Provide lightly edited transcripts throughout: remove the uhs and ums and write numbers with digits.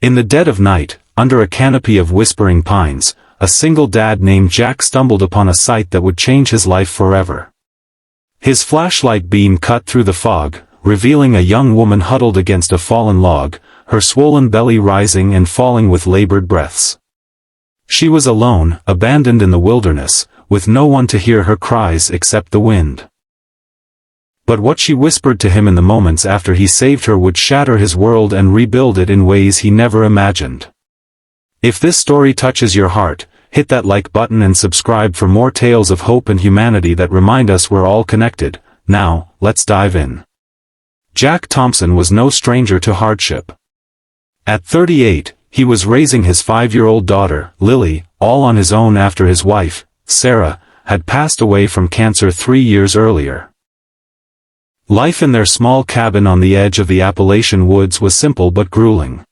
In the dead of night, under a canopy of whispering pines, a single dad named Jack stumbled upon a sight that would change his life forever. His flashlight beam cut through the fog, revealing a young woman huddled against a fallen log, her swollen belly rising and falling with labored breaths. She was alone, abandoned in the wilderness, with no one to hear her cries except the wind. But what she whispered to him in the moments after he saved her would shatter his world and rebuild it in ways he never imagined. If this story touches your heart, hit that like button and subscribe for more tales of hope and humanity that remind us we're all connected. Now, let's dive in. Jack Thompson was no stranger to hardship. At 38, he was raising his 5-year-old daughter, Lily, all on his own after his wife, Sarah, had passed away from cancer 3 years earlier. Life in their small cabin on the edge of the Appalachian woods was simple but grueling.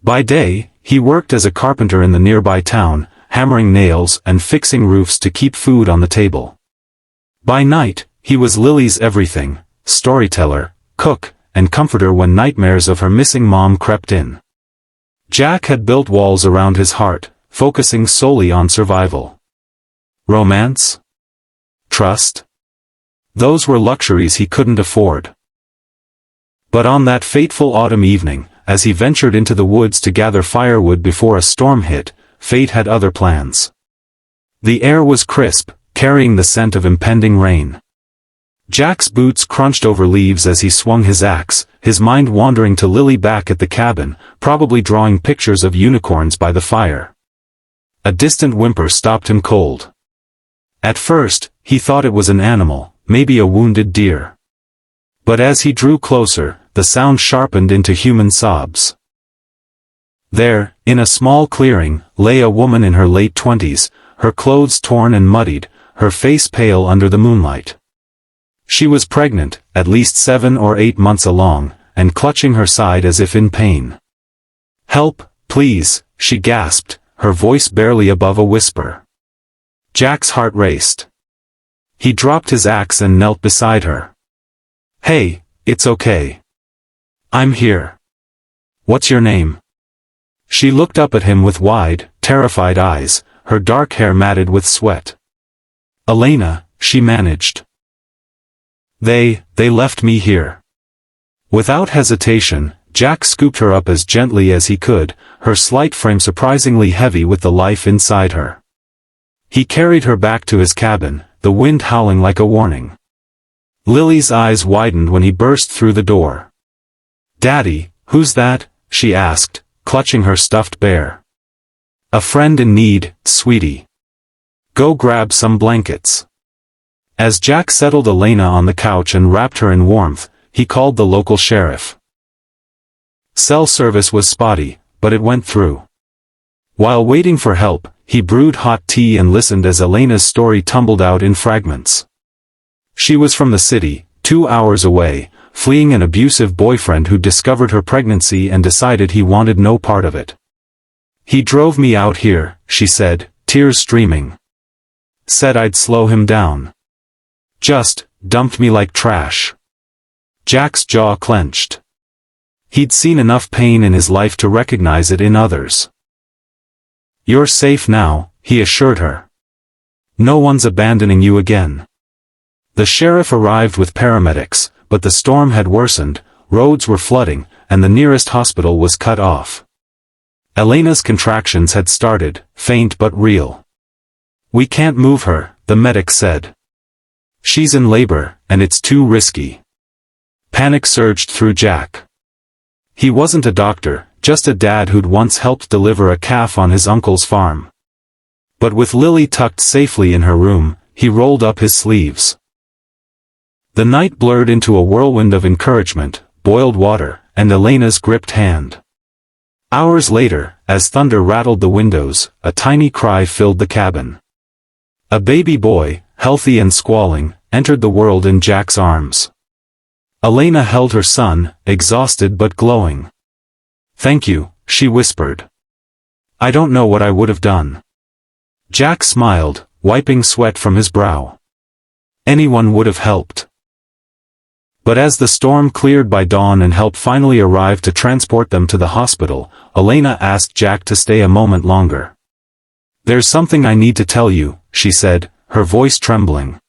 By day, he worked as a carpenter in the nearby town, hammering nails and fixing roofs to keep food on the table. By night, he was Lily's everything, storyteller, cook, and comforter when nightmares of her missing mom crept in. Jack had built walls around his heart, focusing solely on survival. Romance? Trust? Those were luxuries he couldn't afford. But on that fateful autumn evening, as he ventured into the woods to gather firewood before a storm hit, fate had other plans. The air was crisp, carrying the scent of impending rain. Jack's boots crunched over leaves as he swung his axe, his mind wandering to Lily back at the cabin, probably drawing pictures of unicorns by the fire. A distant whimper stopped him cold. At first, he thought it was an animal, maybe a wounded deer. But as he drew closer, the sound sharpened into human sobs. There, in a small clearing, lay a woman in her late 20s, her clothes torn and muddied, her face pale under the moonlight. She was pregnant, at least 7 or 8 months along, and clutching her side as if in pain. "Help, please," she gasped, her voice barely above a whisper. Jack's heart raced. He dropped his axe and knelt beside her. "Hey, it's okay. I'm here. What's your name?" She looked up at him with wide, terrified eyes, her dark hair matted with sweat. "Elena," she managed. They left me here." Without hesitation, Jack scooped her up as gently as he could, her slight frame surprisingly heavy with the life inside her. He carried her back to his cabin, the wind howling like a warning. Lily's eyes widened when he burst through the door. "Daddy, who's that?" she asked, clutching her stuffed bear. "A friend in need, sweetie. Go grab some blankets." As Jack settled Elena on the couch and wrapped her in warmth, he called the local sheriff. Cell service was spotty, but it went through. While waiting for help, he brewed hot tea and listened as Elena's story tumbled out in fragments. She was from the city, 2 hours away, fleeing an abusive boyfriend who discovered her pregnancy and decided he wanted no part of it. "He drove me out here," she said, tears streaming. "Said I'd slow him down. Just dumped me like trash." Jack's jaw clenched. He'd seen enough pain in his life to recognize it in others. "You're safe now," he assured her. "No one's abandoning you again." The sheriff arrived with paramedics, but the storm had worsened, roads were flooding, and the nearest hospital was cut off. Elena's contractions had started, faint but real. "We can't move her," the medic said. "She's in labor, and it's too risky." Panic surged through Jack. He wasn't a doctor, just a dad who'd once helped deliver a calf on his uncle's farm. But with Lily tucked safely in her room, he rolled up his sleeves. The night blurred into a whirlwind of encouragement, boiled water, and Elena's gripped hand. Hours later, as thunder rattled the windows, a tiny cry filled the cabin. A baby boy, healthy and squalling, entered the world in Jack's arms. Elena held her son, exhausted but glowing. "Thank you," she whispered. "I don't know what I would have done." Jack smiled, wiping sweat from his brow. "Anyone would have helped." But as the storm cleared by dawn and help finally arrived to transport them to the hospital, Elena asked Jack to stay a moment longer. "There's something I need to tell you," she said, her voice trembling.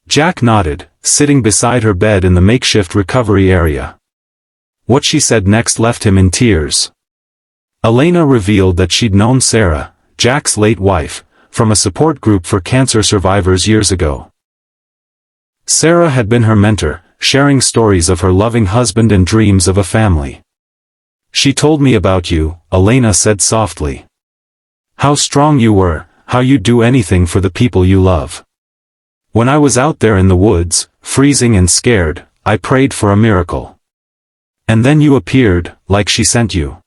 Jack nodded, sitting beside her bed in the makeshift recovery area. What she said next left him in tears. Elena revealed that she'd known Sarah, Jack's late wife, from a support group for cancer survivors years ago. Sarah had been her mentor, sharing stories of her loving husband and dreams of a family. "She told me about you," Elena said softly. "How strong you were, how you'd do anything for the people you love. When I was out there in the woods, freezing and scared, I prayed for a miracle. And then you appeared, like she sent you."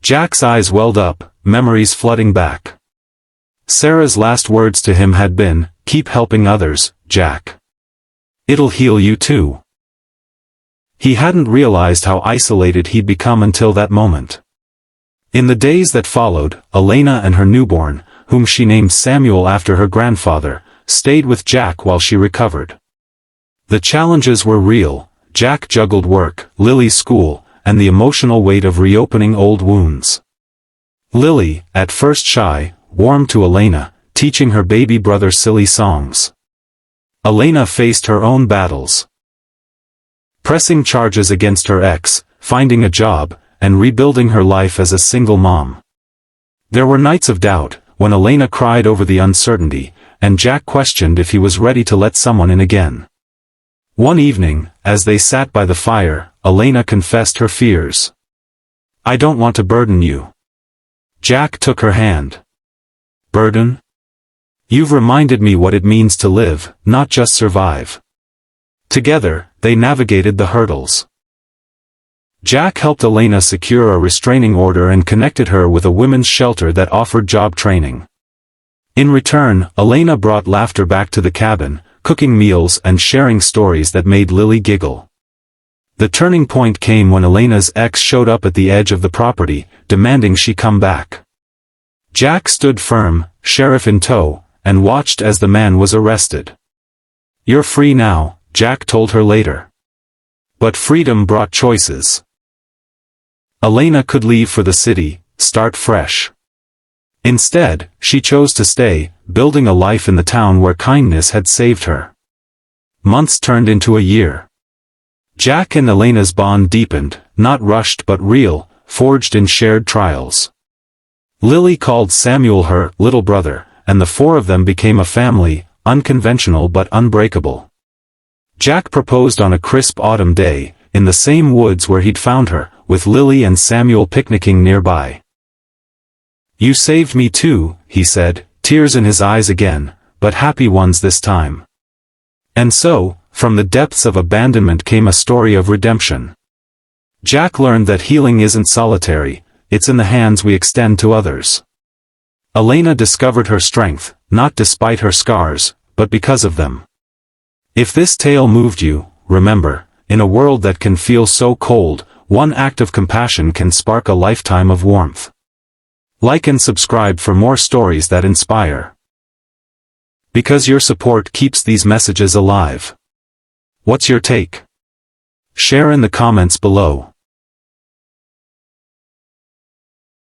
Jack's eyes welled up, memories flooding back. Sarah's last words to him had been, "Keep helping others, Jack. It'll heal you too." He hadn't realized how isolated he'd become until that moment. In the days that followed, Elena and her newborn, whom she named Samuel after her grandfather, stayed with Jack while she recovered. The challenges were real. Jack juggled work, Lily's school, and the emotional weight of reopening old wounds. Lily, at first shy, warmed to Elena, teaching her baby brother silly songs. Elena faced her own battles. Pressing charges against her ex, finding a job, and rebuilding her life as a single mom. There were nights of doubt, when Elena cried over the uncertainty, and Jack questioned if he was ready to let someone in again. One evening, as they sat by the fire, Elena confessed her fears. "I don't want to burden you." Jack took her hand. "Burden? You've reminded me what it means to live, not just survive." Together, they navigated the hurdles. Jack helped Elena secure a restraining order and connected her with a women's shelter that offered job training. In return, Elena brought laughter back to the cabin, cooking meals and sharing stories that made Lily giggle. The turning point came when Elena's ex showed up at the edge of the property, demanding she come back. Jack stood firm, sheriff in tow, and watched as the man was arrested. "You're free now," Jack told her later. But freedom brought choices. Elena could leave for the city, start fresh. Instead, she chose to stay, building a life in the town where kindness had saved her. Months turned into a year. Jack and Elena's bond deepened, not rushed but real, forged in shared trials. Lily called Samuel her little brother, and the four of them became a family, unconventional but unbreakable. Jack proposed on a crisp autumn day, in the same woods where he'd found her, with Lily and Samuel picnicking nearby. "You saved me too," he said, tears in his eyes again, but happy ones this time. And so, from the depths of abandonment came a story of redemption. Jack learned that healing isn't solitary, it's in the hands we extend to others. Elena discovered her strength, not despite her scars, but because of them. If this tale moved you, remember, in a world that can feel so cold, one act of compassion can spark a lifetime of warmth. Like and subscribe for more stories that inspire. Because your support keeps these messages alive. What's your take? Share in the comments below.